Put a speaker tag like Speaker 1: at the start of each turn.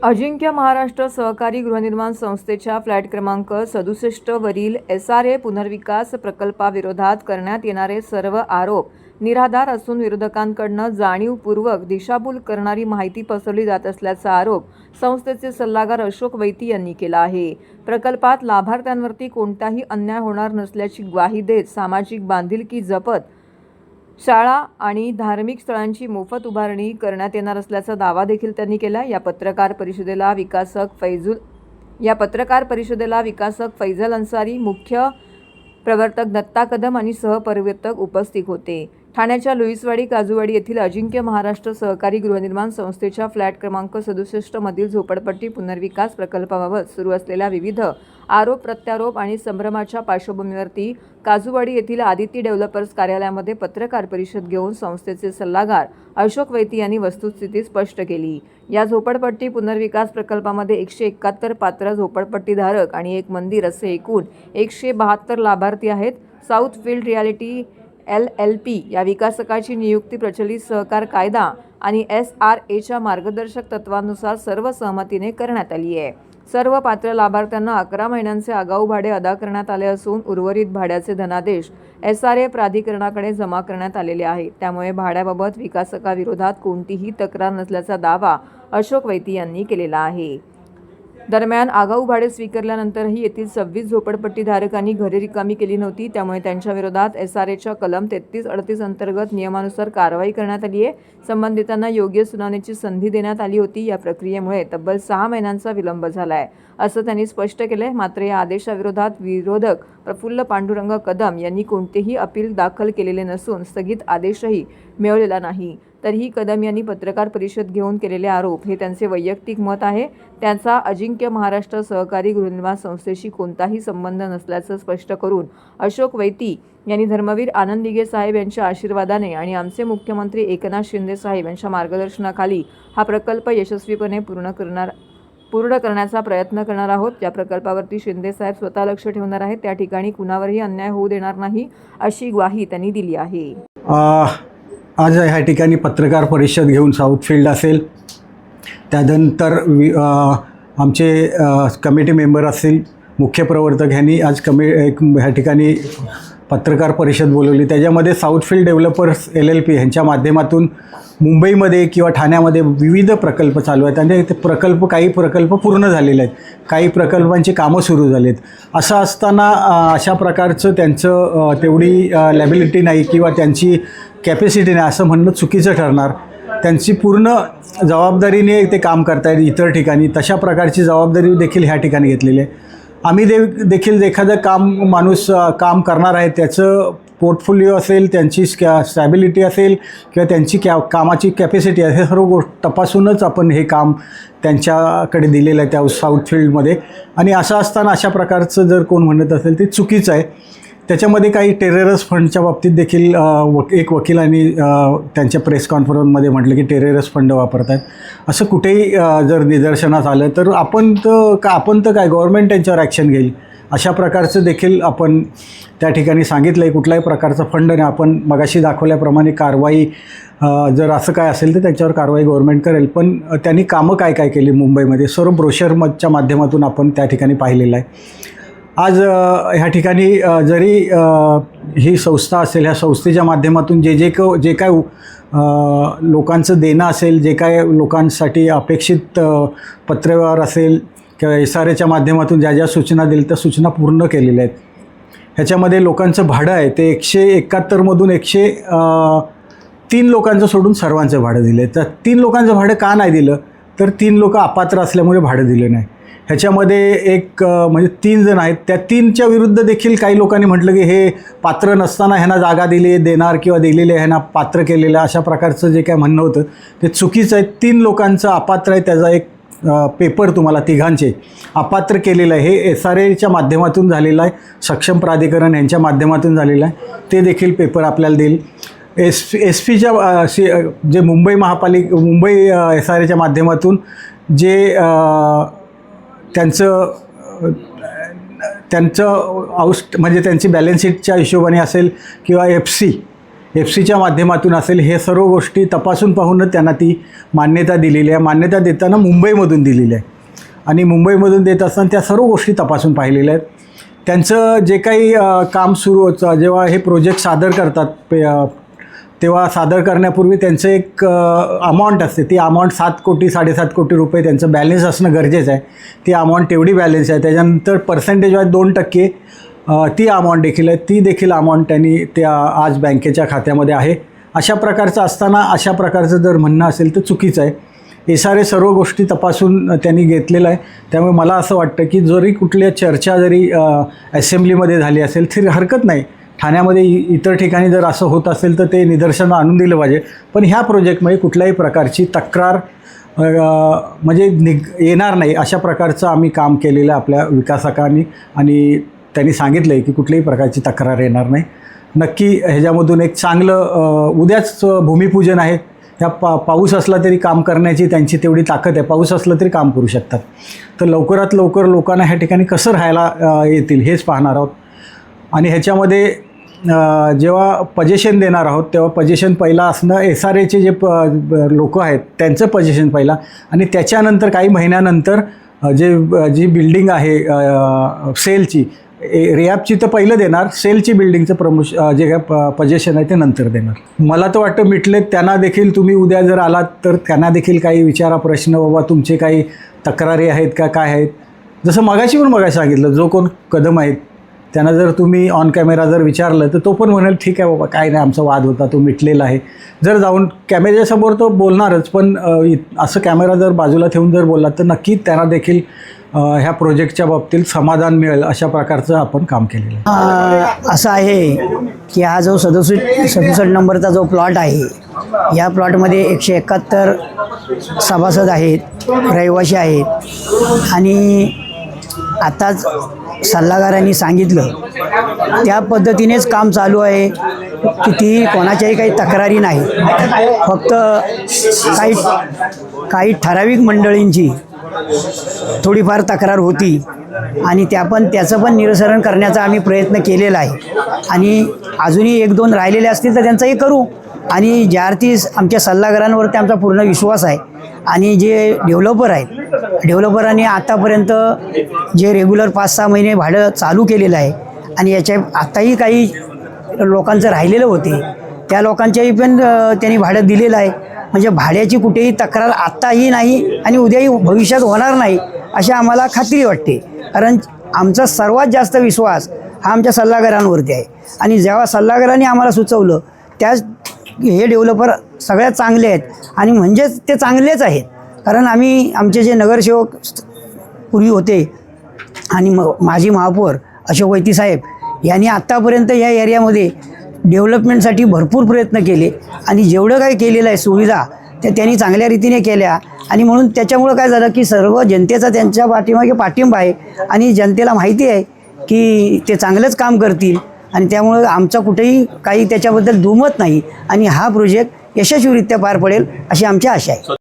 Speaker 1: अजिंक्य महाराष्ट्र सहकारी गृहनिर्माण संस्थेच्या फ्लॅट क्रमांक 67 वरील SRA पुनर्विकास प्रकल्पाविरोधात करण्यात येणारे सर्व आरोप निराधार असून विरोधकांकडून जाणीवपूर्वक दिशाभूल करणारी माहिती पसरवली जात असल्याचा आरोप संस्थेचे सल्लागार अशोक वैती यांनी केला आहे। प्रकल्पात लाभार्थ्यांवरती कोणताही अन्याय होणार नसल्याची ग्वाही देत सामाजिक बांधिलकी जपत शाळा आणि धार्मिक स्थळांची मोफत उभारणी करण्यात येणार असल्याचा दावा देखील त्यांनी केला। या पत्रकार परिषदेला विकासक फैजल अन्सारी, मुख्य प्रवर्तक दत्ता कदम आणि सहप्रवर्तक उपस्थित होते। ठाण्याच्या लुईसवाडी काजूवाडी येथील अजिंक्य महाराष्ट्र सहकारी गृहनिर्माण संस्थेच्या फ्लॅट क्रमांक 67 मधील झोपडपट्टी पुनर्विकास प्रकल्पाबाबत सुरू असलेल्या विविध आरोप प्रत्यारोप आणि संभ्रमाच्या पार्श्वभूमीवरती काजूवाडी येथील आदिती डेव्हलपर्स कार्यालयामध्ये पत्रकार परिषद घेऊन संस्थेचे सल्लागार अशोक वैती यांनी वस्तुस्थिती स्पष्ट केली। या झोपडपट्टी पुनर्विकास प्रकल्पामध्ये 171 पात्र झोपडपट्टीधारक आणि एक मंदिर असे एकूण 172 लाभार्थी आहेत। साऊथ फील्ड रियालिटी LLP या विकासकाची नियुक्ती प्रचलित सहकार कायदा आणि SRAच्या मार्गदर्शक तत्वांनुसार सर्व सहमतीने करण्यात आली आहे। सर्व पात्र लाभार्थ्यांना 11 महिन्यांचे आगाऊ भाडे अदा करण्यात आले असून उर्वरित भाड्याचे धनादेश SRA प्राधिकरणाकडे जमा करण्यात आलेले आहेत। त्यामुळे भाड्याबाबत विकासकाविरोधात कोणतीही तक्रार नसल्याचा दावा अशोक वैती यांनी केलेला आहे। दरम्यान आगाऊ भाडे स्वीकारल्यानंतरही येथील 26 झोपडपट्टीधारकांनी घरे रिकामी केली नव्हती। त्यामुळे त्यांच्या विरोधात SRAच्या कलम 3338 अंतर्गत नियमानुसार कारवाई करण्यात आली आहे। संबंधितांना योग्य सुनावणीची संधी देण्यात आली होती। या प्रक्रियेमुळे तब्बल 6 महिन्यांचा विलंब झाला आहे असं त्यांनी स्पष्ट केले। मात्र या आदेशाविरोधात विरोधक प्रफुल्ल पांडुरंग कदम यांनी कोणतेही अपील दाखल केलेले नसून स्थगित आदेशही मिळवलेला नाही। तरीही कदम यांनी पत्रकार परिषद घेऊन केलेले आरोप हे त्यांचे वैयक्तिक मत आहे। त्यांचा अजिंक्य महाराष्ट्र सहकारी गृहनिर्माण संस्थेशी कोणताही संबंध नसल्याचं स्पष्ट करून अशोक वैती यांनी धर्मवीर आनंद दिघे साहेब यांच्या आशीर्वादाने आणि आमचे मुख्यमंत्री एकनाथ शिंदे साहेब यांच्या मार्गदर्शनाखाली हा प्रकल्प यशस्वीपणे पूर्ण करण्याचा प्रयत्न करणार आहोत। या प्रकल्पावरती शिंदे साहेब स्वतः लक्ष ठेवणार आहेत। त्या ठिकाणी कुणावरही अन्याय होऊ देणार नाही अशी ग्वाही त्यांनी दिली आहे।
Speaker 2: आज ह्या ठिकाणी पत्रकार परिषद घेऊन साऊथ फील्ड असेल, त्यानंतर आमचे कमिटी मेंबर असतील, मुख्य प्रवर्तक ह्यांनी आज ह्या ठिकाणी पत्रकार परिषद बोलवली। त्याच्यामध्ये साऊथ फील्ड डेव्हलपर्स LLP ह्यांच्या माध्यमातून मुंबईमध्ये किंवा ठाण्यामध्ये विविध प्रकल्प चालू आहेत आणि ते काही प्रकल्प पूर्ण झालेले आहेत, काही प्रकल्पांची कामं सुरू झाली आहेत। असं असताना अशा प्रकारचं त्यांचं तेवढी लॅबिलिटी नाही किंवा त्यांची कॅपॅसिटी नाही असं म्हणणं चुकीचं ठरणार। त्यांची पूर्ण जबाबदारीने ते काम करतायत इतर ठिकाणी, तशा प्रकारची जबाबदारी देखील ह्या ठिकाणी घेतलेली आहे। आम्ही देखील एखादं माणूस काम करणार आहे, त्याचं पोर्टफोलिओ असेल, त्यांची स्टॅबिलिटी असेल किंवा त्यांची कामाची कॅपॅसिटी आहे, हे सर्व गोष्ट तपासूनच आपण हे काम त्यांच्याकडे दिलेलं आहे त्या साऊथ फील्डमध्ये। आणि असं असताना अशा प्रकारचं जर कोण म्हणत असेल ते चुकीचं आहे। त्याच्यामध्ये काही टेररिस्ट फंडच्या बाबतीत देखील एक वकिलांनी त्यांच्या प्रेस कॉन्फरन्समध्ये म्हटलं की टेररिस्ट फंड वापरत आहेत। असं कुठेही जर निदर्शनास आलं तर आपण तर काय गव्हर्नमेंट त्यांच्यावर ॲक्शन घेईल अशा प्रकारचं देखील आपण त्या ठिकाणी सांगितलं आहे। कुठल्याही प्रकारचा फंड नाही, आपण मगाशी दाखवल्याप्रमाणे कारवाई जर असं काय असेल तर त्याच्यावर कारवाई गव्हर्नमेंट करेल। पण त्यांनी कामं काय केली मुंबईमध्ये सर्व ब्रोशरच्या माध्यमातून आपण त्या ठिकाणी पाहिलेलं आहे। आज ह्या ठिकाणी जरी ही संस्था असेल, ह्या संस्थेच्या माध्यमातून जे काय लोकांचं देणं असेल, जे काय लोकांसाठी अपेक्षित पत्रव्यवहार असेल किंवा SRAच्या माध्यमातून ज्या सूचना दिल्या त्या सूचना पूर्ण केलेल्या आहेत। ह्याच्यामध्ये लोकांचं भाडं आहे ते 171 मधून 103 लोकांचं सोडून सर्वांचं भाडं दिलं आहे। तर 3 लोकांचं भाडं का नाही दिलं तर 3 लोक अपात्र असल्यामुळे भाडं दिलं नाही। ह्याच्यामध्ये म्हणजे 3 जण आहेत, त्या 3च्या विरुद्ध देखील काही लोकांनी म्हटलं की हे पात्र नसताना ह्यांना जागा देणार किंवा दिलेले ह्यांना पात्र केलेलं अशा प्रकारचं जे काय म्हणणं होतं ते चुकीचं आहे। 3 लोकांचं अपात्र आहे, त्याचा एक पेपर तुम्हाला तिघांचे अपात्र केलेलं आहे, हे SRAच्या माध्यमातून झालेलं आहे, सक्षम प्राधिकरण यांच्या माध्यमातून झालेलं आहे, ते देखील पेपर आपल्याला देईल। SP जे मुंबई SRAच्या माध्यमातून जे त्यांचं म्हणजे त्यांची बॅलन्स शीटच्या हिशोबाने असेल किंवा सीच्या माध्यमातून असेल, हे सर्व गोष्टी तपासून पाहूनच त्यांना ती मान्यता दिलेली आहे. मान्यता देताना मुंबईमधून दिलेली आहे आणि मुंबईमधून देत असताना त्या सर्व गोष्टी तपासून पाहिलेल्या आहेत. त्यांचं जे काही काम सुरू होतं, जेव्हा हे प्रोजेक्ट सादर करतात तेव्हा सादर करण्यापूर्वी त्यांचं एक अमाऊंट असते. ती अमाऊंट 7 कोटी 7.5 कोटी रुपये त्यांचं बॅलन्स असणं गरजेचं आहे. ती अमाऊंट तेवढी बॅलन्स आहे. त्याच्यानंतर पर्सेंटेज वाईज 2% ती अमाऊंट देखील आहे. ती देखील अमाऊंट त्यांनी त्या आज बँकेच्या खात्यामध्ये आहे. अशा प्रकारचं असताना अशा प्रकारचं जर म्हणणं असेल तर चुकीचं आहे. SRA सर्व गोष्टी तपासून त्यांनी घेतलेलं आहे. त्यामुळे मला असं वाटतं की जरी कुठल्या चर्चा जरी असेंब्लीमध्ये झाली असेल तरी हरकत नाही. ठाण्यामध्ये इतर ठिकाणी जर असं होत असेल तर ते निदर्शनं आणून दिलं पाहिजे. पण ह्या प्रोजेक्टमध्ये कुठल्याही प्रकारची तक्रार म्हणजे येणार नाही अशा प्रकारचं आम्ही काम केलेलं आहे आपल्या विकासकांनी आणि त्यांनी सांगितलं आहे की कुठल्याही प्रकारची तक्रार येणार नाही. नक्की ह्याच्यामधून एक चांगलं उद्याच भूमिपूजन आहे. ह्या पाऊस असला तरी काम करण्याची त्यांची तेवढी ताकद आहे. पाऊस असलं तरी काम करू शकतात. तर लवकरात लवकर लोकांना ह्या ठिकाणी कसं राहायला येतील हेच पाहणार आहोत. आणि ह्याच्यामध्ये जेव्हा पजेशन देणार आहोत तेव्हा पजेशन पहिला असणं SRAचे जे लोक आहेत त्यांचं पजेशन पहिला आणि त्याच्यानंतर काही महिन्यानंतर जी बिल्डिंग आहे सेलची रिहॅबची तर पहिलं देणार, सेलची बिल्डिंगचं जे काय पजेशन आहे ते नंतर देणार. मला तर वाटतं मिटलेत त्यांना देखील तुम्ही उद्या जर आलात तर त्यांना देखील काही विचारा प्रश्न, बाबा तुमचे काही तक्रारी आहेत का काय आहेत. जसं मगाशी सांगितलं, जो कोण कदम आहेत त्यांना जर तुम्ही ऑन कॅमेरा जर विचारलं तर तो पण म्हणाल ठीक आहे बाबा काय नाही, आमचा वाद होता तो मिटलेला आहे. जर जाऊन कॅमेऱ्यासमोर तो बोलणारच, पण असं कॅमेरा जर बाजूला ठेवून जर बोलला तर नक्कीच त्यांना देखील ह्या प्रोजेक्टच्या बाबतीत समाधान मिळेल अशा प्रकारचं आपण काम केलेलं आहे.
Speaker 3: असं आहे की हा जो 67 नंबरचा जो प्लॉट आहे, या प्लॉटमध्ये 171 सभासद आहेत, रहिवासी आहेत आणि आताच सल्लागारांनी सांगितलं त्या पद्धतीनेच काम चालू आहे. कितीही कोणाच्याही काही तक्रारी नाही. फक्त काही ठराविक मंडळींची थोडीफार तक्रार होती आणि त्याचं पण निरसन करण्याचा आम्ही प्रयत्न केलेला आहे आणि अजूनही 1-2 राहिलेले असतील तर त्यांचाही करू. आणि ज्या अर्थी आमच्या सल्लागारांवरती आमचा पूर्ण विश्वास आहे आणि जे डेव्हलपर आहेत, डेव्हलपरांनी आतापर्यंत जे रेग्युलर 5-6 महिने भाडं चालू केलेलं आहे आणि याच्या आत्ताही काही लोकांचं राहिलेलं होते त्या लोकांच्याही पण त्यांनी भाडं दिलेलं आहे. म्हणजे भाड्याची कुठेही तक्रार आत्ताही नाही आणि उद्याही भविष्यात होणार नाही अशी आम्हाला खात्री वाटते. कारण आमचा सर्वात जास्त विश्वास हा आमच्या सल्लागारांवरती आहे आणि जेव्हा सल्लागारांनी आम्हाला सुचवलं त्याच हे डेव्हलपर सगळ्यात चांगले आहेत आणि म्हणजेच ते चांगलेच आहेत. कारण आमचे जे नगरसेवक पूर्वी होते आणि माजी महापौर अशोक वैती साहेब यांनी आत्तापर्यंत या एरियामध्ये डेव्हलपमेंटसाठी भरपूर प्रयत्न केले आणि जेवढं काही केलेलं आहे सुविधा त्या त्यांनी चांगल्या रीतीने केल्या आणि म्हणून त्याच्यामुळं काय झालं की सर्व जनतेचा त्यांच्या पाठीमागे पाठिंबा आहे आणि जनतेला माहिती आहे की ते चांगलंच काम करतील आणि त्यामुळं आमचा कुठेही काही त्याच्याबद्दल दुमत नाही आणि हा प्रोजेक्ट यशस्वीरित्या पार पडेल अशी आमची आशा आहे.